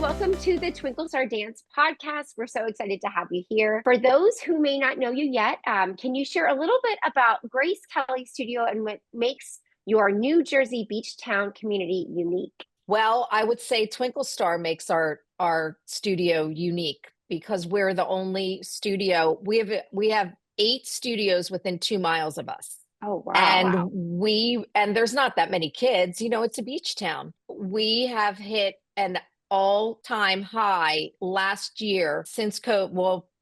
welcome to the Twinkle Star Dance podcast. We're so excited to have you here. For those who may not know you yet, can you share a little bit about Grace Kelly Studio and what makes your New Jersey beach town community unique? Well, I would say Twinkle Star makes our studio unique because we're the only studio. We have 8 studios within 2 miles of us. Oh, wow. And there's not that many kids, it's a beach town. We have hit an all-time high last year since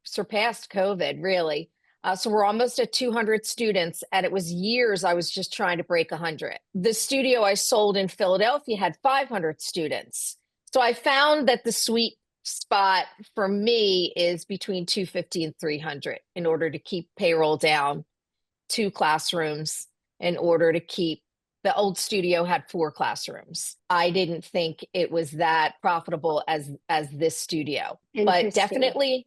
surpassed COVID, really. So we're almost at 200 students, and it was years I was just trying to break 100. The studio I sold in Philadelphia had 500 students. So I found that the sweet spot for me is between 250 and 300 in order to keep payroll down, 2 classrooms in order to keep. The old studio had 4 classrooms. I didn't think it was that profitable as this studio, but definitely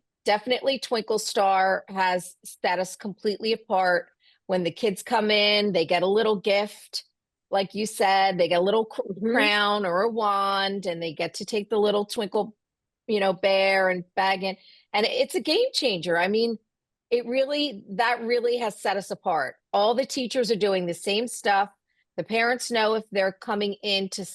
Twinkle Star has set us completely apart. When the kids come in, they get a little gift. Like you said, they get a little crown or a wand, and they get to take the little Twinkle, bear and bag in. And it's a game changer. I mean, that really has set us apart. All the teachers are doing the same stuff. The parents know if they're coming in to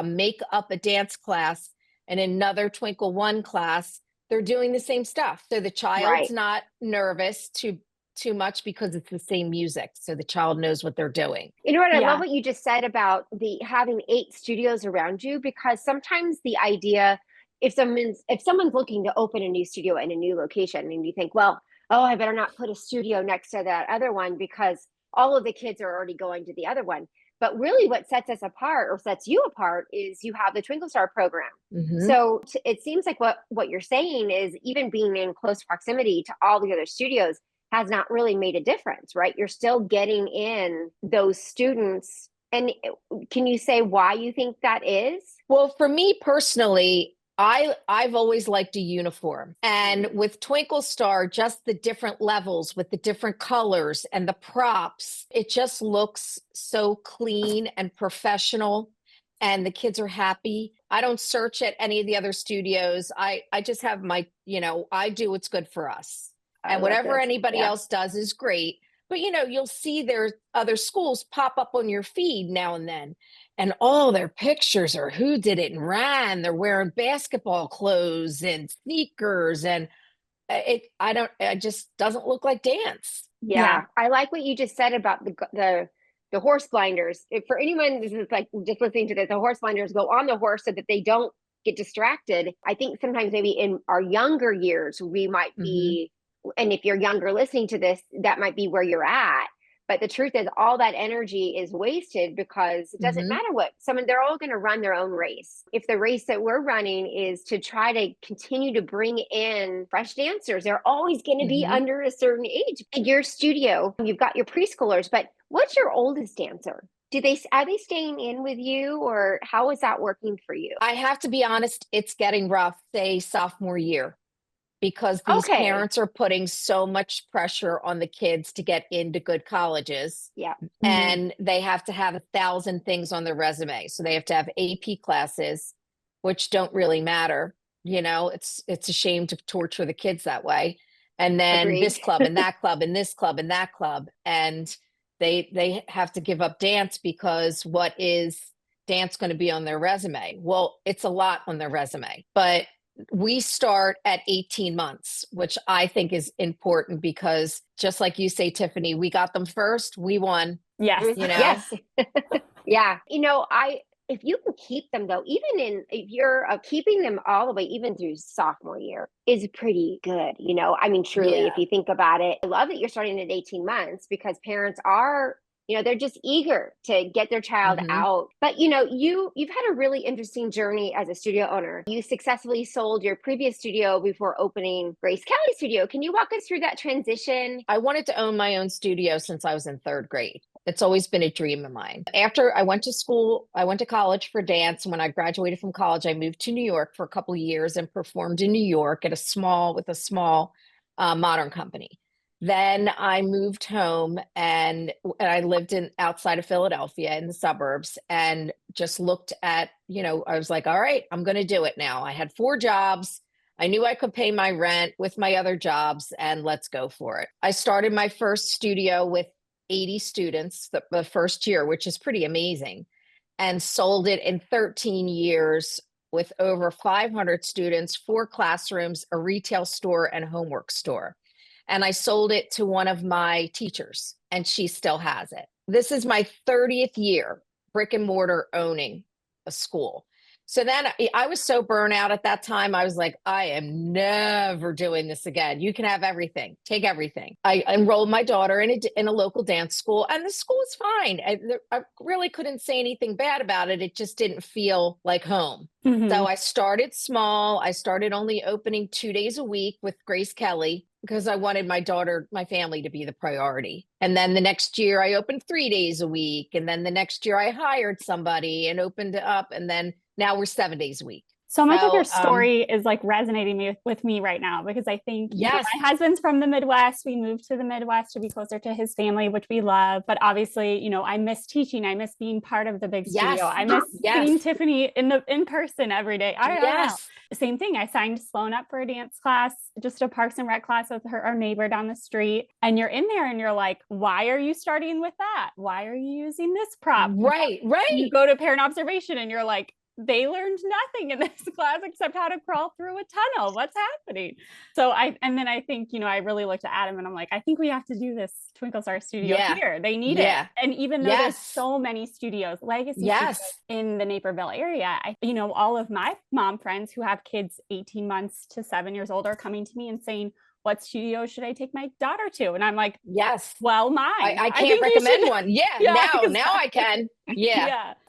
make up a dance class and another Twinkle One class, they're doing the same stuff. So the child's not nervous too much because it's the same music. So the child knows what they're doing. You know what? I love what you just said about having 8 studios around you, because sometimes the idea, if someone's looking to open a new studio in a new location, and you think, well, I better not put a studio next to that other one because all of the kids are already going to the other one. But really what sets us apart, or sets you apart, is you have the Twinkle Star program. So it seems like what you're saying is even being in close proximity to all the other studios has not really made a difference, right? You're still getting in those students. And can you say why you think that is? Well, for me personally, I've always liked a uniform. And with Twinkle Star, just the different levels with the different colors and the props, it just looks so clean and professional, and the kids are happy. I don't search at any of the other studios. I just have my, I do what's good for us. And whatever anybody else does is great. But, you'll see there's other schools pop up on your feed now and then. And all their pictures are who did it and ran. They're wearing basketball clothes and sneakers. And it just doesn't look like dance. Yeah. I like what you just said about the horse blinders. For anyone, this is like just listening to this, the horse blinders go on the horse so that they don't get distracted. I think sometimes maybe in our younger years, we might be, and if you're younger listening to this, that might be where you're at. But the truth is, all that energy is wasted because it doesn't matter they're all going to run their own race. If the race that we're running is to try to continue to bring in fresh dancers, they're always going to be under a certain age. In your studio, you've got your preschoolers, but what's your oldest dancer? Are they staying in with you, or how is that working for you? I have to be honest, it's getting rough, say sophomore year, because these parents are putting so much pressure on the kids to get into good colleges. And they have to have 1,000 things on their resume. So they have to have AP classes, which don't really matter. It's a shame to torture the kids that way. And then this club and that club and this club and that club. And they have to give up dance because what is dance going to be on their resume? Well, it's a lot on their resume, but we start at 18 months, which I think is important because just like you say, Tiffany, we got them first. We won. Yes. Yes. Yeah. If you can keep them though, if you're keeping them all the way, even through sophomore year is pretty good. Truly, if you think about it, I love that you're starting at 18 months because parents are, they're just eager to get their child out. But, you've had a really interesting journey as a studio owner. You successfully sold your previous studio before opening Grace Kelly Studio. Can you walk us through that transition? I wanted to own my own studio since I was in 3rd grade. It's always been a dream of mine. After I went to college for dance. When I graduated from college, I moved to New York for a couple of years and performed in New York with a small modern company. Then I moved home and I lived in outside of Philadelphia in the suburbs and just looked at, I was like, all right, I'm going to do it now. I had 4 jobs. I knew I could pay my rent with my other jobs and let's go for it. I started my first studio with 80 students the first year, which is pretty amazing, and sold it in 13 years with over 500 students, 4 classrooms, a retail store, and a homework store. And I sold it to one of my teachers, and she still has it. This is my 30th year brick and mortar owning a school. So then I was so burnt out at that time. I was like, I am never doing this again. You can have everything, take everything. I enrolled my daughter in a local dance school, and the school is fine. I really couldn't say anything bad about it. It just didn't feel like home. So I started small. I started only opening 2 days a week with Grace Kelly because I wanted my family to be the priority. And then the next year I opened 3 days a week. And then the next year I hired somebody and opened it up. And then now we're 7 days a week. So much of your story is like resonating with me right now, because I think, yes, my husband's from the Midwest. We moved to the Midwest to be closer to his family, which we love. But obviously, I miss teaching. I miss being part of the big studio. I miss seeing Tiffany in person every day. I don't know. Same thing. I signed Sloan up for a dance class, just a Parks and Rec class with our neighbor down the street. And you're in there and you're like, why are you starting with that? Why are you using this prop? Right. You go to parent observation and you're like, they learned nothing in this class except how to crawl through a tunnel. What's happening? So I think, I really looked at Adam and I'm like, I think we have to do this Twinkle Star studio here. They need it. And even though there's so many studios, legacy studios in the Naperville area, all of my mom friends who have kids 18 months to 7 years old are coming to me and saying, what studio should I take my daughter to? And I'm like, well, mine. I can't recommend one. Now I can.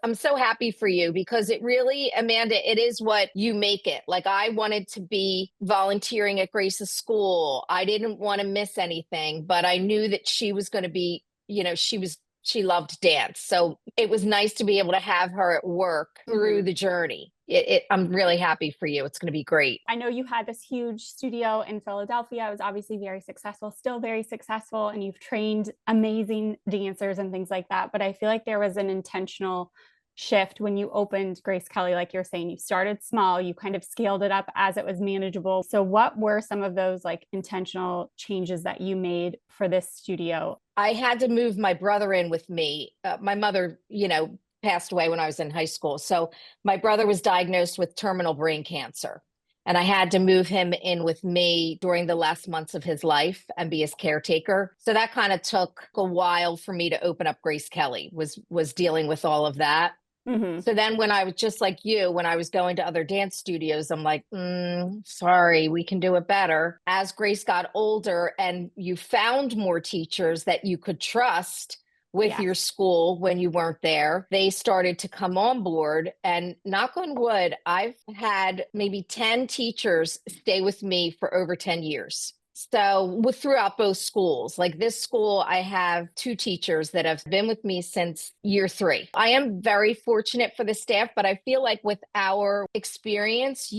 I'm so happy for you, because it really, Amanda, it is what you make it. Like, I wanted to be volunteering at Grace's school. I didn't want to miss anything, but I knew that she was going to be, she loved dance. So it was nice to be able to have her at work through the journey. I'm really happy for you. It's going to be great. I know you had this huge studio in Philadelphia. It was obviously very successful, still very successful, and you've trained amazing dancers and things like that. But I feel like there was an intentional shift when you opened Grace Kelly. Like you're saying, you started small, you kind of scaled it up as it was manageable. So what were some of those like intentional changes that you made for this studio? I had to move my brother in with me. My mother, passed away when I was in high school. So my brother was diagnosed with terminal brain cancer, and I had to move him in with me during the last months of his life and be his caretaker. So that kind of took a while for me to open up Grace Kelly, was dealing with all of that. So then when I was just like you, when I was going to other dance studios, I'm like, sorry, we can do it better. As Grace got older and you found more teachers that you could trust with your school when you weren't there, they started to come on board. And knock on wood, I've had maybe 10 teachers stay with me for over 10 years. So throughout both schools, like this school, I have 2 teachers that have been with me since year 3. I am very fortunate for the staff, but I feel like with our experience,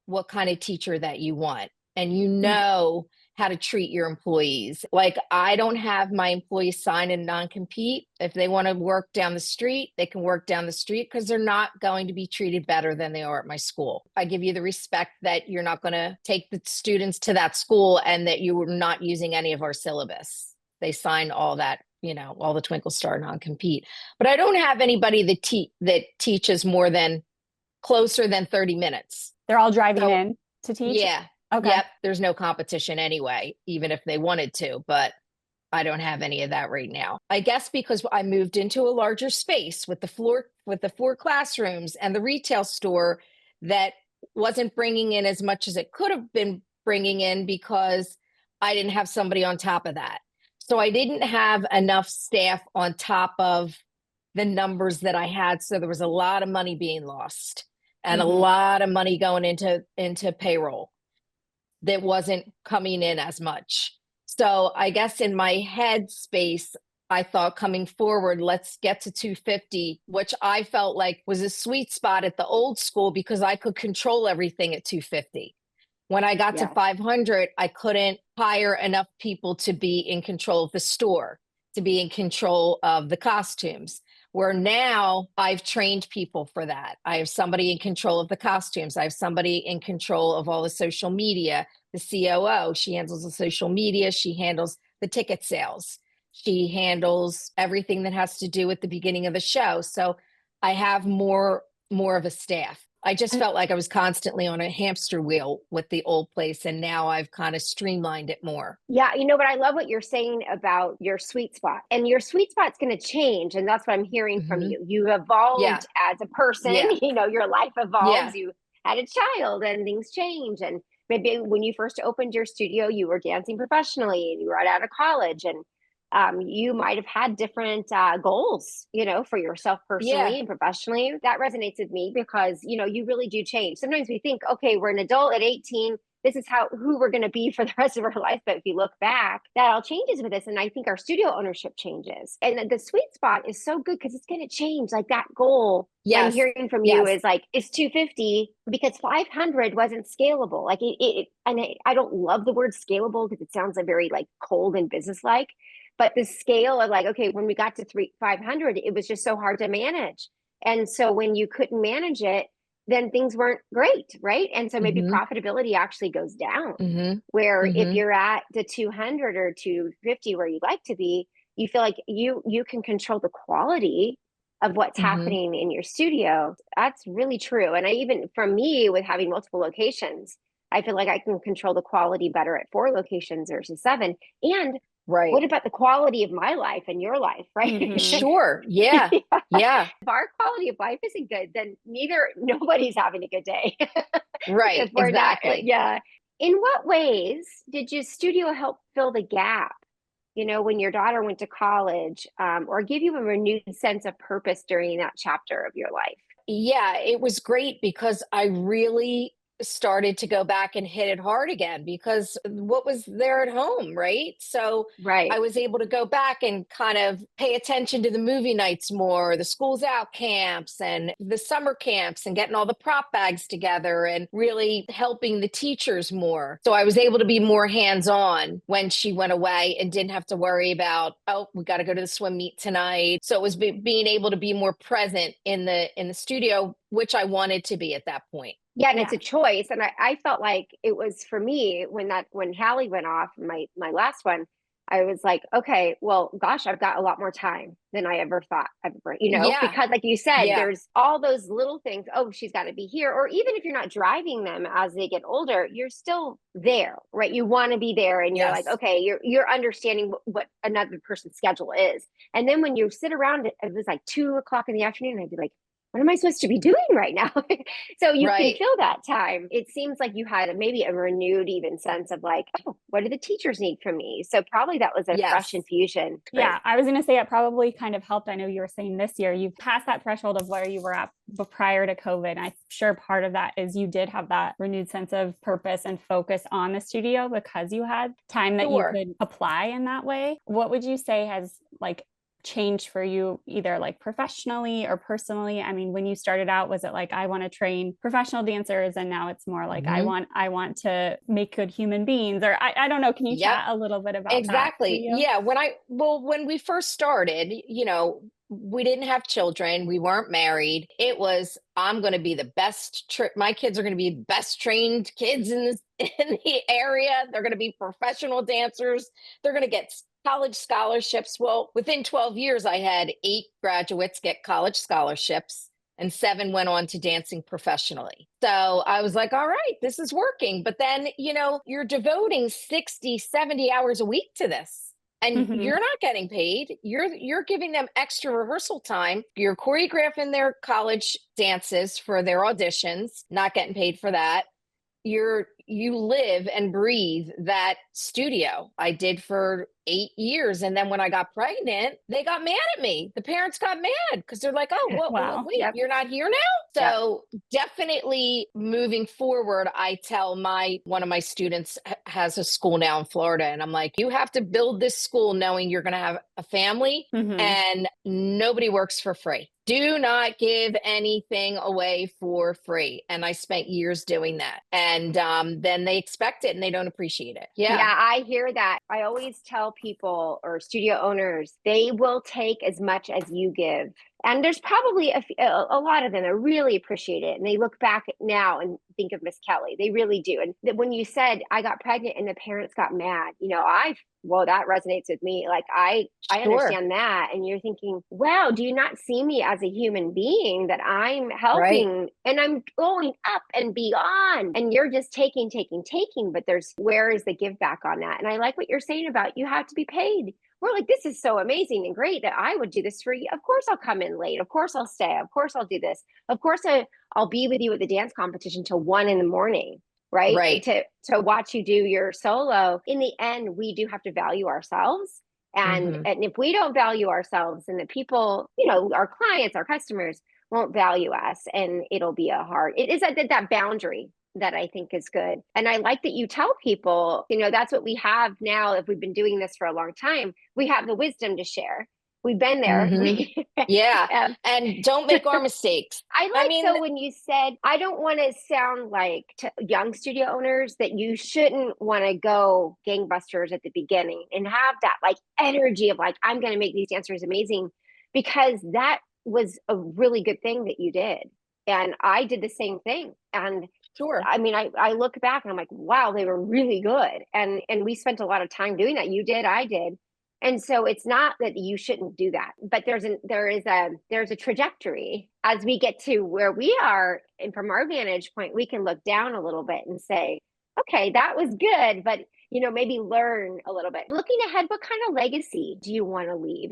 what kind of teacher that you want, and how to treat your employees. Like, I don't have my employees sign a non-compete. If they want to work down the street, they can work down the street, because they're not going to be treated better than they are at my school. I give you the respect that you're not going to take the students to that school and that you were not using any of our syllabus. They sign all that, all the Twinkle Star non-compete. But I don't have anybody that teaches more than closer than 30 minutes. They're all driving in to teach? Yeah. Okay. Yep. There's no competition anyway, even if they wanted to, but I don't have any of that right now. I guess because I moved into a larger space with the 4 classrooms and the retail store that wasn't bringing in as much as it could have been bringing in, because I didn't have somebody on top of that. So I didn't have enough staff on top of the numbers that I had. So there was a lot of money being lost and a lot of money going into payroll that wasn't coming in as much. So I guess in my head space, I thought coming forward, let's get to 250, which I felt like was a sweet spot at the old school, because I could control everything at 250. When I got to Yes. 500, I couldn't hire enough people to be in control of the store, to be in control of the costumes. Where now I've trained people for that. I have somebody in control of the costumes. I have somebody in control of all the social media, the COO. She handles the social media. She handles the ticket sales. She handles everything that has to do with the beginning of the show. So I have more of a staff. I just felt like I was constantly on a hamster wheel with the old place, and now I've kind of streamlined it more. Yeah, but I love what you're saying about your sweet spot. And your sweet spot's going to change. And that's what I'm hearing from you. You Yeah. evolved as a person, Yeah. Your life evolves. Yeah. You had a child and things change. And maybe when you first opened your studio, you were dancing professionally and you were right out of college. And you might have had different goals, for yourself personally Yeah. and professionally. That resonates with me because, you really do change. Sometimes we think, okay, we're an adult at 18. This is who we're going to be for the rest of our life. But if you look back, that all changes with us. And I think our studio ownership changes. And the sweet spot is so good because it's going to change. Like that goal I'm hearing from you is like, it's 250 because 500 wasn't scalable. Like I don't love the word scalable because it sounds like very like cold and business-like. But the scale of like, okay, when we got to 500, it was just so hard to manage. And so when you couldn't manage it, then things weren't great, right? And so maybe profitability actually goes down. Where if you're at the 200 or 250 where you'd like to be, you feel like you can control the quality of what's happening in your studio. That's really true. And for me, with having multiple locations, I feel like I can control the quality better at 4 locations versus 7. And what about the quality of my life and your life, right? Sure. Yeah. Yeah. If our quality of life isn't good, then nobody's having a good day. Right. If we're Exactly. Yeah. In what ways did your studio help fill the gap, when your daughter went to college, or give you a renewed sense of purpose during that chapter of your life? Yeah, it was great because I really started to go back and hit it hard again because what was there at home, right? So Right. I was able to go back and kind of pay attention to the movie nights more, the schools out camps and the summer camps and getting all the prop bags together and really helping the teachers more. So I was able to be more hands-on when she went away and didn't have to worry about, oh, we got to go to the swim meet tonight. So it was being able to be more present in the studio, which I wanted to be at that point. Yeah, and it's a choice. And I felt like it was for me when Hallie went off, my last one, I was like, okay, well, gosh, I've got a lot more time than I ever thought I've ever, because like you said, there's all those little things. Oh, she's got to be here. Or even if you're not driving them as they get older, you're still there, right? You want to be there and you're like, okay, you're understanding what another person's schedule is. And then when you sit around, it was like 2:00 in the afternoon, I'd be like, what am I supposed to be doing right now? So you can fill that time. It seems like you had maybe a renewed even sense of like, oh, what do the teachers need from me? So probably that was a fresh infusion. Yeah, I was going to say it probably kind of helped. I know you were saying this year, you've passed that threshold of where you were at prior to COVID. I'm sure part of that is you did have that renewed sense of purpose and focus on the studio because you had time that you could apply in that way. What would you say has like changed for you either like professionally or personally? I mean, when you started out, was it like, I want to train professional dancers, and now it's more like I want to make good human beings, or I don't know. Can you chat a little bit about that? Yeah. When we first started, we didn't have children. We weren't married. It was, I'm going to be the best. My kids are going to be the best trained kids in the area. They're going to be professional dancers. They're going to get college scholarships. Well, within 12 years, I had 8 graduates get college scholarships and 7 went on to dancing professionally. So I was like, all right, this is working. But then, you're devoting 60, 70 hours a week to this. And you're not getting paid. You're giving them extra rehearsal time. You're choreographing their college dances for their auditions, not getting paid for that. You live and breathe that studio. I did for 8 years. And then when I got pregnant, they got mad at me. The parents got mad because they're like, oh, wait, you're not here now? So definitely moving forward, I tell one of my students has a school now in Florida. And I'm like, you have to build this school knowing you're going to have a family and nobody works for free. Do not give anything away for free. And I spent years doing that. And then they expect it and they don't appreciate it. Yeah. Yeah, I hear that. I always tell people or studio owners, they will take as much as you give. And there's probably a lot of them that really appreciate it. And they look back now and think of Miss Kelly. They really do. And when you said I got pregnant and the parents got mad, well, that resonates with me. Like I Sure. understand that. And you're thinking, wow, do you not see me as a human being that I'm helping and I'm going up and beyond? And you're just taking, but where is the give back on that? And I like what you're saying about you have to be paid. We're like, this is so amazing and great that I would do this for you. Of course I'll come in late. Of course I'll stay. Of course I'll do this. Of course I'll be with you at the dance competition till 1 a.m. Right. To watch you do your solo. In the end, we do have to value ourselves. And if we don't value ourselves, and the people, our clients, our customers won't value us, and it'll be it is that boundary that I think is good. And I like that you tell people, that's what we have now. If we've been doing this for a long time, we have the wisdom to share. We've been there. Yeah. And don't make our mistakes. So when you said, I don't want to sound like to young studio owners that you shouldn't want to go gangbusters at the beginning and have that like energy of like, I'm going to make these dancers amazing, because that was a really good thing that you did. And I did the same thing. And sure. I look back and I'm like, wow, they were really good. And we spent a lot of time doing that. You did, I did. And so it's not that you shouldn't do that, but there's a trajectory as we get to where we are. And from our vantage point, we can look down a little bit and say, okay, that was good, but maybe learn a little bit. Looking ahead, what kind of legacy do you want to leave?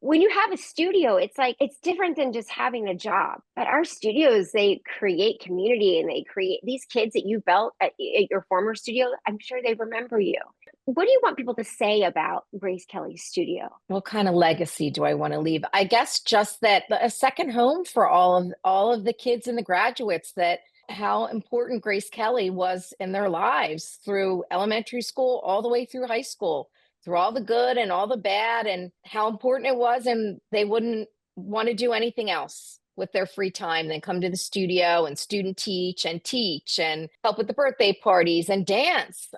When you have a studio, it's like, it's different than just having a job. But our studios, they create community, and they create these kids that you built at your former studio. I'm sure they remember you. What do you want people to say about Grace Kelly's studio? What kind of legacy do I want to leave? I guess just that a second home for all of the kids and the graduates, that how important Grace Kelly was in their lives through elementary school, all the way through high school, through all the good and all the bad, and how important it was. And they wouldn't want to do anything else with their free time than come to the studio and student teach and help with the birthday parties and dance.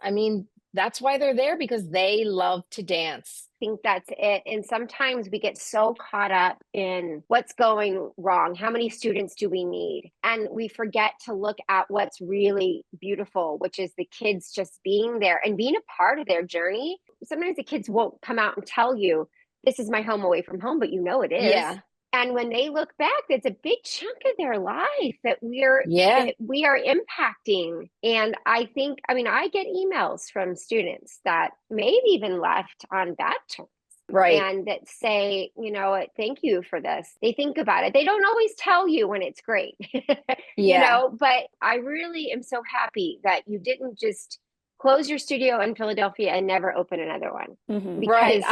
That's why they're there, because they love to dance. I think that's it. And sometimes we get so caught up in what's going wrong. How many students do we need? And we forget to look at what's really beautiful, which is the kids just being there and being a part of their journey. Sometimes the kids won't come out and tell you, this is my home away from home, but it is. Yeah. And when they look back, it's a big chunk of their life that we are impacting. And I think, I get emails from students that maybe even left on bad terms. Right. And that say, thank you for this. They think about it. They don't always tell you when it's great, but I really am so happy that you didn't just close your studio in Philadelphia and never open another one. Because,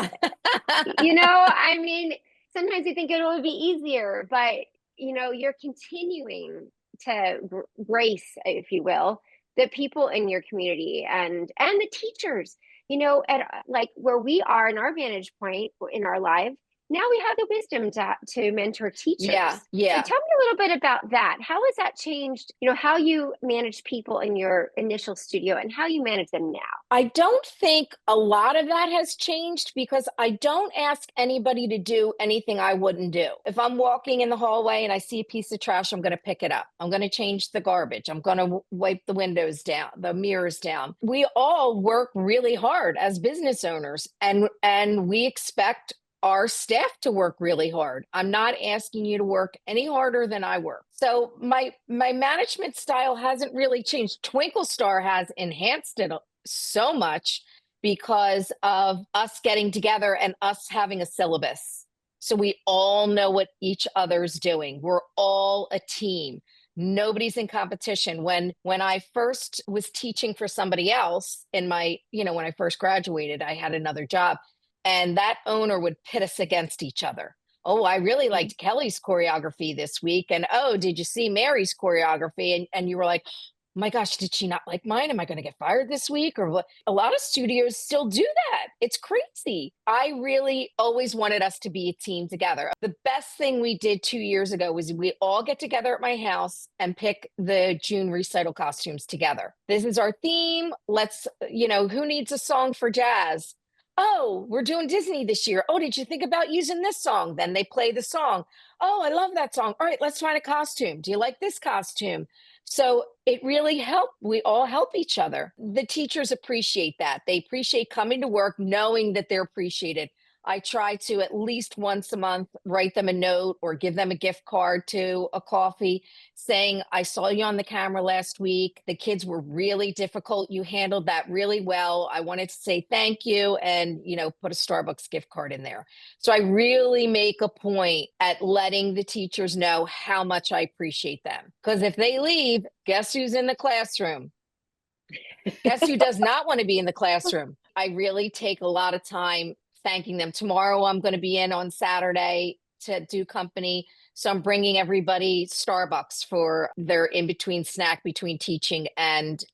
sometimes you think it would be easier, but you're continuing to grace, if you will, the people in your community and the teachers, at like where we are in our vantage point in our life. Now we have the wisdom to mentor teachers. Yeah. So tell me a little bit about that. How has that changed, how you manage people in your initial studio and how you manage them now? I don't think a lot of that has changed, because I don't ask anybody to do anything I wouldn't do. If I'm walking in the hallway and I see a piece of trash, I'm going to pick it up. I'm going to change the garbage. I'm going to wipe the windows down, the mirrors down. We all work really hard as business owners, and we expect our staff to work really hard. I'm not asking you to work any harder than I work. So my management style hasn't really changed. Twinkle Star has enhanced it so much because of us getting together and us having a syllabus. So we all know what each other's doing. We're all a team. Nobody's in competition. When I first was teaching for somebody else in my, when I first graduated, I had another job. And that owner would pit us against each other. Oh, I really liked Kelly's choreography this week. And, oh, did you see Mary's choreography? And you were like, my gosh, did she not like mine? Am I going to get fired this week? Or what? A lot of studios still do that. It's crazy. I really always wanted us to be a team together. The best thing we did 2 years ago was we all get together at my house and pick the June recital costumes together. This is our theme. Let's, who needs a song for jazz? Oh, we're doing Disney this year. Oh, did you think about using this song? Then they play the song. Oh, I love that song. All right, let's find a costume. Do you like this costume? So it really helped. We all help each other. The teachers appreciate that. They appreciate coming to work knowing that they're appreciated. I try to at least once a month write them a note or give them a gift card to a coffee saying, I saw you on the camera last week. The kids were really difficult. You handled that really well. I wanted to say thank you and, put a Starbucks gift card in there. So I really make a point at letting the teachers know how much I appreciate them. Because if they leave, guess who's in the classroom? Guess who does not want to be in the classroom? I really take a lot of time thanking them. Tomorrow, I'm going to be in on Saturday to do company. So I'm bringing everybody Starbucks for their in-between snack between teaching and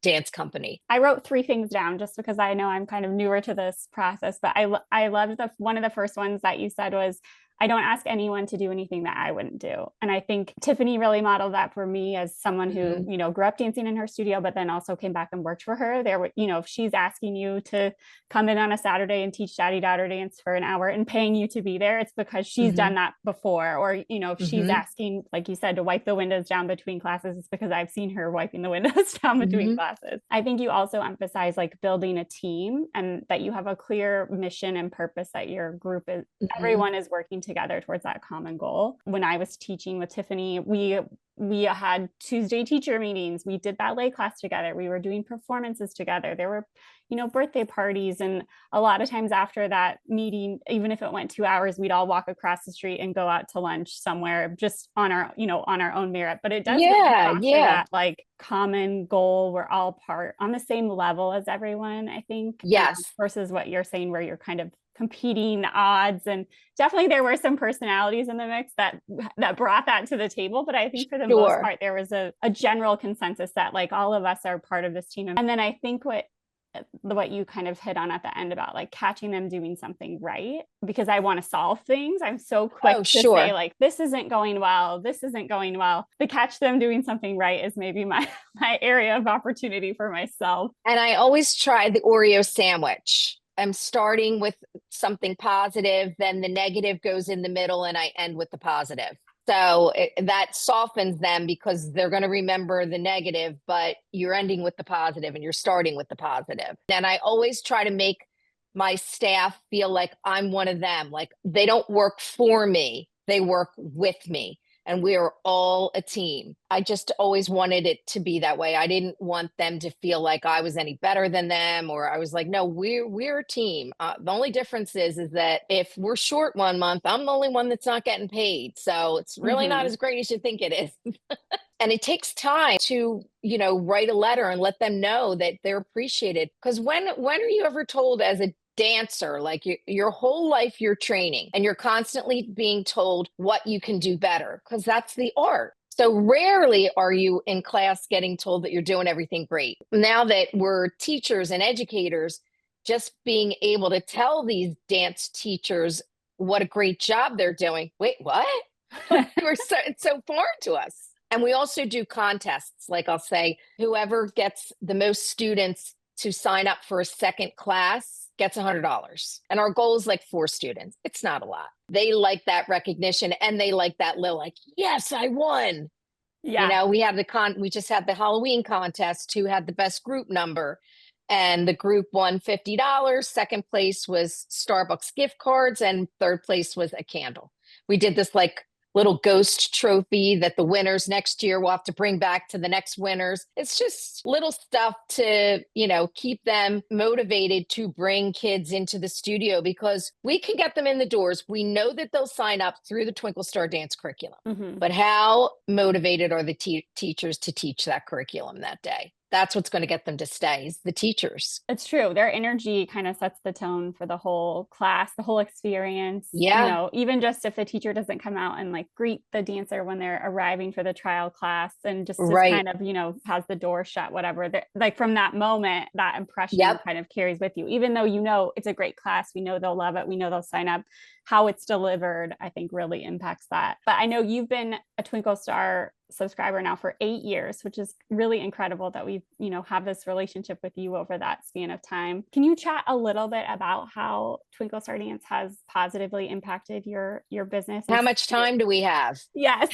dance company. I wrote 3 things down just because I know I'm kind of newer to this process, but I loved one of the first ones that you said was, I don't ask anyone to do anything that I wouldn't do. And I think Tiffany really modeled that for me as someone who, grew up dancing in her studio, but then also came back and worked for her. There were, if she's asking you to come in on a Saturday and teach daddy daughter dance for an hour and paying you to be there, it's because she's done that before. Or, if she's asking, like you said, to wipe the windows down between classes, it's because I've seen her wiping the windows down between classes. I think you also emphasize like building a team and that you have a clear mission and purpose that your group is, everyone is working together towards that common goal. When I was teaching with Tiffany, we had Tuesday teacher meetings. We did ballet class together. We were doing performances together. There were, birthday parties. And a lot of times after that meeting, even if it went 2 hours, we'd all walk across the street and go out to lunch somewhere just on our, on our own merit. But it does that like common goal. We're all on the same level as everyone, I think. Yes. Versus what you're saying, where you're kind of competing odds. And definitely there were some personalities in the mix that brought that to the table. But I think for the most part, there was a general consensus that like all of us are part of this team. And then I think what you kind of hit on at the end about like catching them doing something right, because I want to solve things. I'm so quick to say like, this isn't going well. This isn't going well. To catch them doing something right is maybe my area of opportunity for myself. And I always try the Oreo sandwich. I'm starting with something positive, then the negative goes in the middle and I end with the positive. So that softens them because they're going to remember the negative, but you're ending with the positive and you're starting with the positive. And I always try to make my staff feel like I'm one of them. Like they don't work for me, they work with me. And we are all a team. I just always wanted it to be that way. I didn't want them to feel like I was any better than them, or I was like, no, we're a team. The only difference is that if we're short 1 month, I'm the only one that's not getting paid. So it's really not as great as you think it is. And it takes time to, write a letter and let them know that they're appreciated. Because when are you ever told as a dancer, like your whole life you're training and you're constantly being told what you can do better, because that's the art. So rarely are you in class getting told that you're doing everything great. Now that we're teachers and educators, just being able to tell these dance teachers what a great job they're doing. Wait, what? It's so foreign to us. And we also do contests. Like I'll say, whoever gets the most students to sign up for a second class gets $100. And our goal is like 4 students. It's not a lot. They like that recognition and they like that little like, yes, I won. Yeah. We just had the Halloween contest, who had the best group number. And the group won $50. Second place was Starbucks gift cards and third place was a candle. We did this like little ghost trophy that the winners next year will have to bring back to the next winners. It's just little stuff to, keep them motivated to bring kids into the studio, because we can get them in the doors. We know that they'll sign up through the Twinkle Star dance curriculum. But how motivated are the teachers to teach that curriculum that day? That's what's going to get them to stay, is the teachers. It's true. Their energy kind of sets the tone for the whole class, the whole experience. Yeah. You know, even just if the teacher doesn't come out and like greet the dancer when they're arriving for the trial class and just Right. kind of, you know, has the door shut, whatever, like from that moment, that impression Yep. kind of carries with you, even though, you know, it's a great class. We know they'll love it. We know they'll sign up. How it's delivered, I think, really impacts that. But I know you've been a Twinkle Star subscriber now for 8 years, which is really incredible that we've, you know, have this relationship with you over that span of time. Can you chat a little bit about how Twinkle Star Dance has positively impacted your business? How much time do we have? Yes.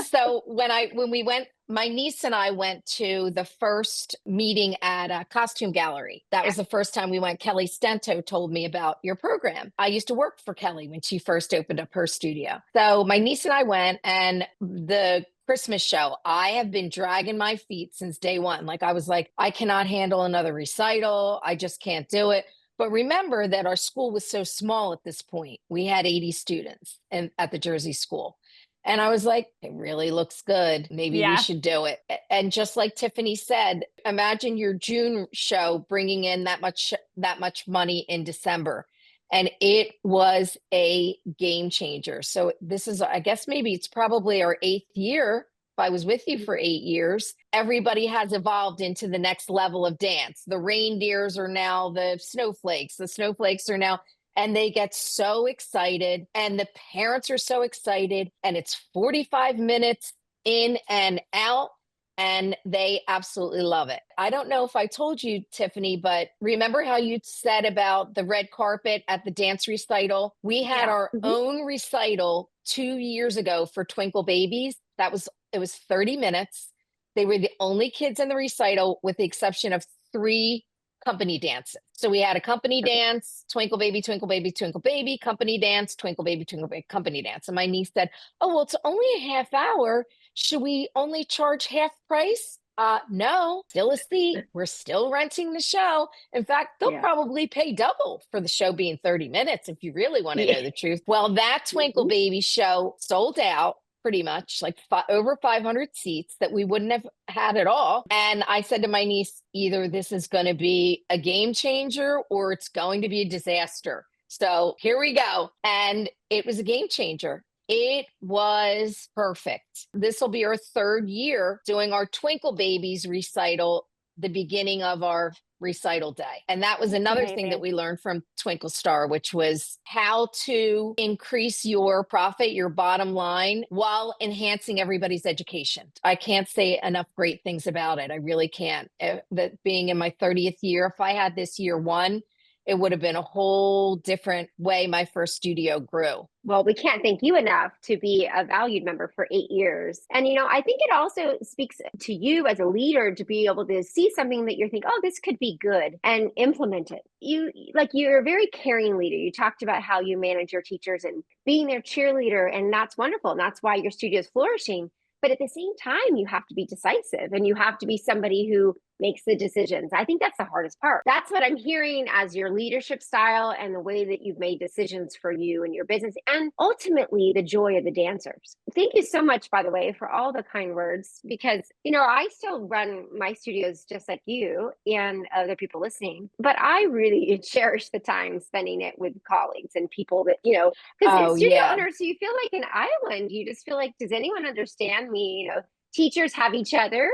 So when we went, my niece and I went to the first meeting at a costume gallery. That was the first time we went. Kelly Stento told me about your program. I used to work for Kelly when she first opened up her studio. So my niece and I went, and the Christmas show, I have been dragging my feet since day one. Like, I was like, I cannot handle another recital. I just can't do it. But remember that our school was so small at this point. We had 80 students at the Jersey school. And I was like, it really looks good. Maybe we should do it. And just like Tiffany said, imagine your June show bringing in that much money in December. And it was a game changer. So this is, I guess maybe it's probably our 8th year. If I was with you for 8 years, everybody has evolved into the next level of dance. The reindeers are now the snowflakes. The snowflakes are now, and they get so excited, and the parents are so excited, and it's 45 minutes in and out, and they absolutely love it. I don't know if I told you, Tiffany, but remember how you said about the red carpet at the dance recital? We had our own recital 2 years ago for Twinkle Babies. It was 30 minutes. They were the only kids in the recital, with the exception of 3 company dances. So we had a company dance, Twinkle Baby, Twinkle Baby, Twinkle Baby, company dance, Twinkle Baby, Twinkle Baby, company dance. And my niece said, oh, well, it's only a half hour. Should we only charge half price? No, still a seat. We're still renting the show. In fact, they'll probably pay double for the show being 30 minutes if you really want to know the truth. Well, that Twinkle Baby show sold out. Pretty much like over 500 seats that we wouldn't have had at all. And I said to my niece, either this is going to be a game changer or it's going to be a disaster. So here we go. And it was a game changer. It was perfect. This will be our 3rd year doing our Twinkle Babies recital, the beginning of our recital day. And that was another thing that we learned from Twinkle Star, which was how to increase your profit, your bottom line, while enhancing everybody's education. I can't say enough great things about it. I really can't. That being in my 30th year, if I had this year 1, it would have been a whole different way my first studio grew. Well, we can't thank you enough to be a valued member for 8 years. And, you know, I think it also speaks to you as a leader to be able to see something that you think, oh, this could be good, and implement it. You're a very caring leader. You talked about how you manage your teachers and being their cheerleader, and that's wonderful. And that's why your studio is flourishing. But at the same time, you have to be decisive, and you have to be somebody who makes the decisions. I think that's the hardest part. That's what I'm hearing as your leadership style and the way that you've made decisions for you and your business, and ultimately the joy of the dancers. Thank you so much, by the way, for all the kind words, because, you know, I still run my studios just like you and other people listening, but I really cherish the time spending it with colleagues and people that, you know, because studio owners, you feel like an island. You just feel like, does anyone understand me? You know, teachers have each other.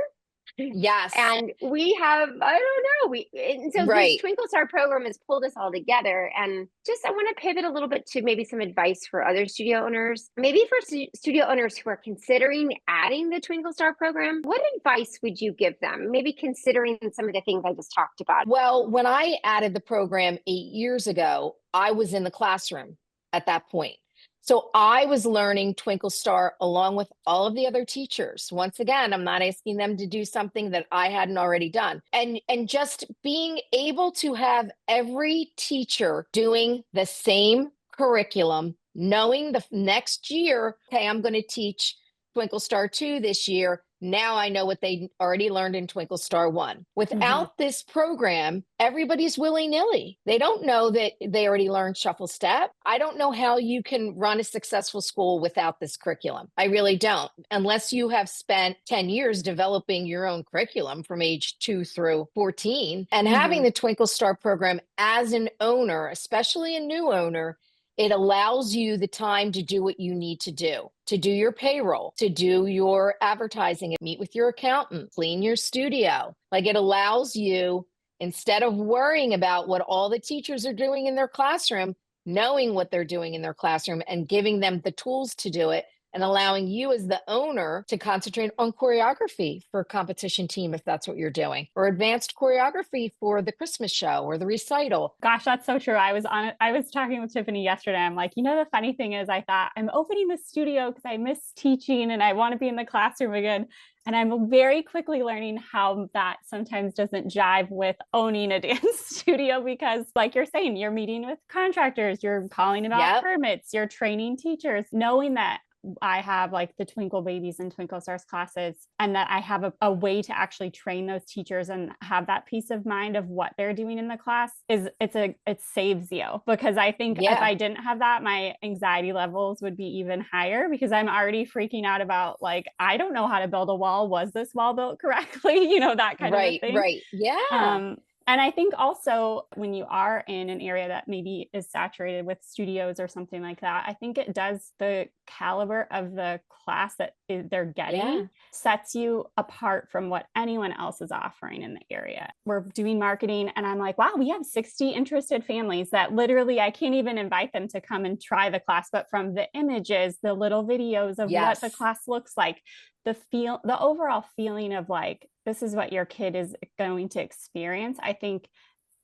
Yes. And we have, I don't know, this Twinkle Star program has pulled us all together. And just, I want to pivot a little bit to maybe some advice for other studio owners, maybe for studio owners who are considering adding the Twinkle Star program. What advice would you give them? Maybe considering some of the things I just talked about. Well, when I added the program 8 years ago, I was in the classroom at that point. So I was learning Twinkle Star along with all of the other teachers. Once again, I'm not asking them to do something that I hadn't already done. And just being able to have every teacher doing the same curriculum, knowing the next year, okay, I'm going to teach Twinkle Star 2 this year. Now I know what they already learned in Twinkle Star 1. Without this program, everybody's willy-nilly. They don't know that they already learned shuffle step. I don't know how you can run a successful school without this curriculum. I really don't, unless you have spent 10 years developing your own curriculum from age 2 through 14. And having the Twinkle Star program as an owner, especially a new owner, it allows you the time to do what you need to do your payroll, to do your advertising, meet with your accountant, clean your studio. Like, it allows you, instead of worrying about what all the teachers are doing in their classroom, knowing what they're doing in their classroom and giving them the tools to do it, and allowing you as the owner to concentrate on choreography for a competition team, if that's what you're doing, or advanced choreography for the Christmas show or the recital. Gosh, that's so true. I was talking with Tiffany yesterday. I'm like, the funny thing is, I thought I'm opening the studio because I miss teaching and I want to be in the classroom again. And I'm very quickly learning how that sometimes doesn't jive with owning a dance studio, because like you're saying, you're meeting with contractors, you're calling about permits, you're training teachers, knowing that I have like the Twinkle Babies and Twinkle Stars classes, and that I have a way to actually train those teachers and have that peace of mind of what they're doing in the class it saves you. Because I think if I didn't have that, my anxiety levels would be even higher, because I'm already freaking out about, like, I don't know how to build a wall. Was this wall built correctly? That kind of a thing. Right. Yeah. And I think also when you are in an area that maybe is saturated with studios or something like that, I think it does, the caliber of the class that they're getting sets you apart from what anyone else is offering in the area. We're doing marketing and I'm like, wow, we have 60 interested families that literally I can't even invite them to come and try the class, but from the images, the little videos of what the class looks like, the overall feeling of like, this is what your kid is going to experience. I think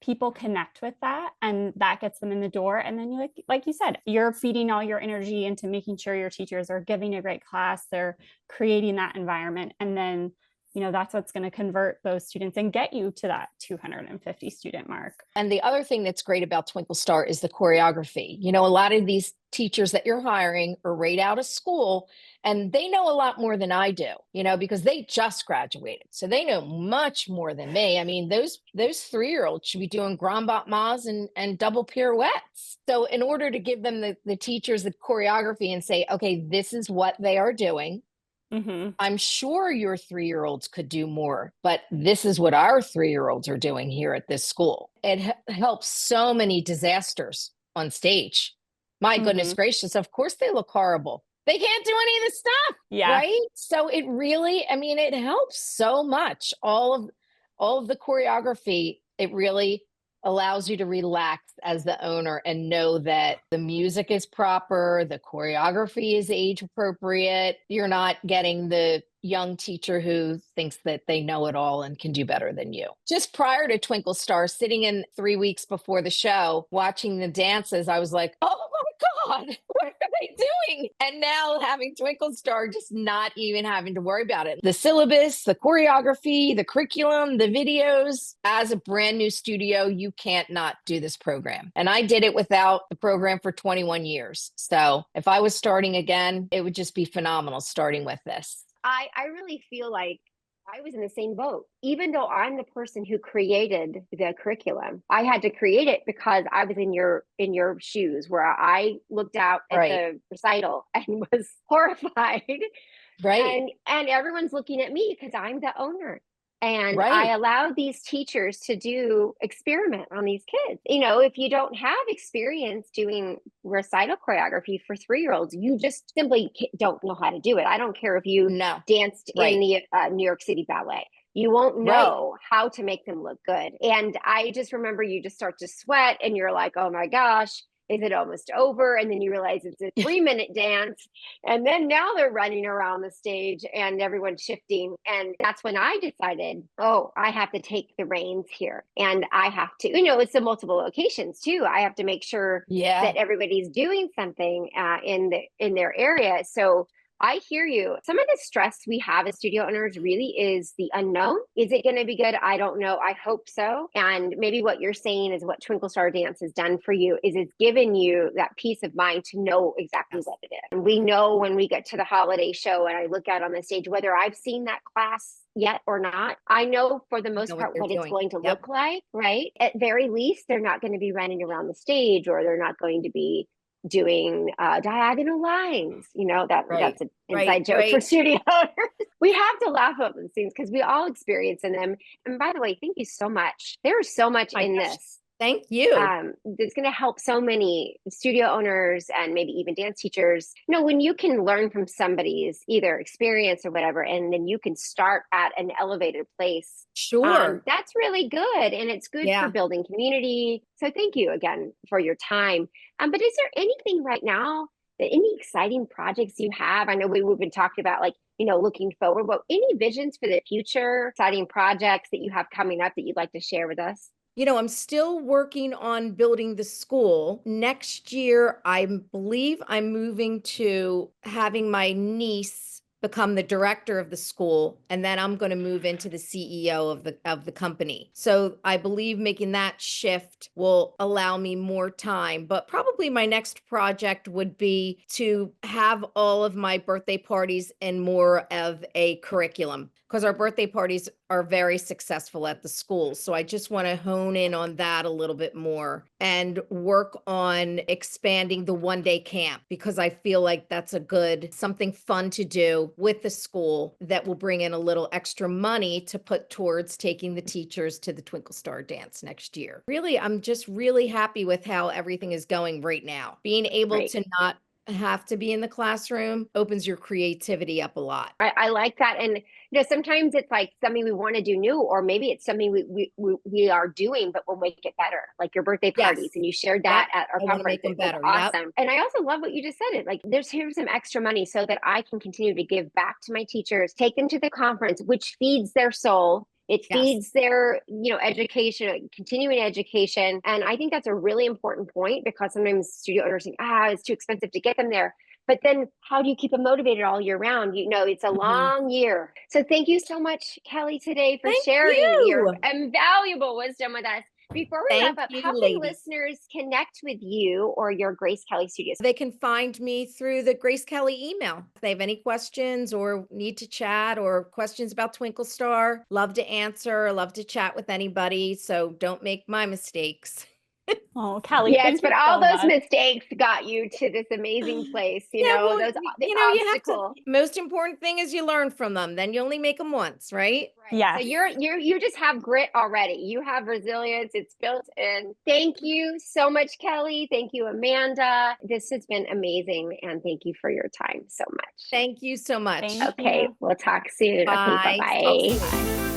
people connect with that, and that gets them in the door. And then you, like you said, you're feeding all your energy into making sure your teachers are giving a great class. They're creating that environment. And then, that's what's going to convert those students and get you to that 250 student mark. And the other thing that's great about Twinkle Star is the choreography. A lot of these teachers that you're hiring are right out of school, and they know a lot more than I do, because they just graduated. So they know much more than me. I mean, those 3-year-olds should be doing grand battements and double pirouettes. So in order to give them the teachers the choreography and say, okay, this is what they are doing. I'm sure your 3-year-olds could do more, but this is what our 3-year-olds are doing here at this school. It helps so many disasters on stage. My goodness gracious, of course they look horrible. They can't do any of this stuff, right? So it really, it helps so much. All of the choreography, it really allows you to relax as the owner and know that the music is proper, the choreography is age appropriate. You're not getting the young teacher who thinks that they know it all and can do better than you. Just prior to Twinkle Star, sitting in 3 weeks before the show, watching the dances, I was like, oh my God, what are they doing? And now having Twinkle Star, just not even having to worry about it. The syllabus, the choreography, the curriculum, the videos. As a brand new studio, you can't not do this program. And I did it without the program for 21 years. So if I was starting again, it would just be phenomenal starting with this. I really feel like I was in the same boat. Even though I'm the person who created the curriculum, I had to create it because I was in your shoes, where I looked out at the recital and was horrified. Right. And everyone's looking at me because I'm the owner. And I allowed these teachers to experiment on these kids. If you don't have experience doing recital choreography for 3-year-olds, you just simply don't know how to do it. I don't care if you danced in the New York City Ballet. You won't know how to make them look good. And I just remember you just start to sweat and you're like, oh my gosh, is it almost over? And then you realize it's a 3-minute dance. And then now they're running around the stage and everyone's shifting. And that's when I decided, oh, I have to take the reins here. And I have to, it's the multiple locations too. I have to make sure that everybody's doing something in their area. So I hear you. Some of the stress we have as studio owners really is the unknown. Is it going to be good? I don't know. I hope so. And maybe what you're saying is what Twinkle Star Dance has done for you is it's given you that peace of mind to know exactly what it is. And we know when we get to the holiday show and I look out on the stage, whether I've seen that class yet or not, I know for the most part what it's going to look like, right? At very least, they're not going to be running around the stage, or they're not going to be doing diagonal lines. That's an inside joke for studio owners. We have to laugh at those things because we all experience in them. And by the way, thank you so much. There is so much in this. Thank you. It's going to help so many studio owners and maybe even dance teachers. When you can learn from somebody's either experience or whatever, and then you can start at an elevated place. Sure. That's really good. And it's good for building community. So thank you again for your time. But is there anything right now, any exciting projects you have? I know we've been talking about looking forward, but any visions for the future, exciting projects that you have coming up that you'd like to share with us? I'm still working on building the school. Next year, I believe I'm moving to having my niece become the director of the school, and then I'm going to move into the CEO of the company. So I believe making that shift will allow me more time. But probably my next project would be to have all of my birthday parties in more of a curriculum, because our birthday parties are very successful at the school. So I just want to hone in on that a little bit more and work on expanding the one-day camp, because I feel like that's something fun to do with the school that will bring in a little extra money to put towards taking the teachers to the Twinkle Star Dance next year. Really, I'm just really happy with how everything is going right now. Being able to not have to be in the classroom opens your creativity up a lot. I like that. And sometimes it's like something we want to do new, or maybe it's something we are doing, but we'll make it better. Like your birthday parties, and you shared that at our conference. It was awesome. And I also love what you just said. Here's some extra money so that I can continue to give back to my teachers, take them to the conference, which feeds their soul. It feeds their, education, continuing education. And I think that's a really important point, because sometimes studio owners think, it's too expensive to get them there. But then how do you keep them motivated all year round? It's a long year. So thank you so much, Kelly, today for sharing your invaluable wisdom with us. Before we wrap up, how can listeners connect with you or your Grace Kelly Studios? They can find me through the Grace Kelly email. If they have any questions or need to chat or questions about Twinkle Star, love to answer, love to chat with anybody. So don't make my mistakes. Oh, Kelly. Yes, but all those mistakes got you to this amazing place. The most important thing is you learn from them. Then you only make them once, right? Yeah. So you just have grit already. You have resilience. It's built in. Thank you so much, Kelly. Thank you, Amanda. This has been amazing. And thank you for your time so much. Thank you so much. Okay, we'll talk soon. Bye. Okay, bye-bye.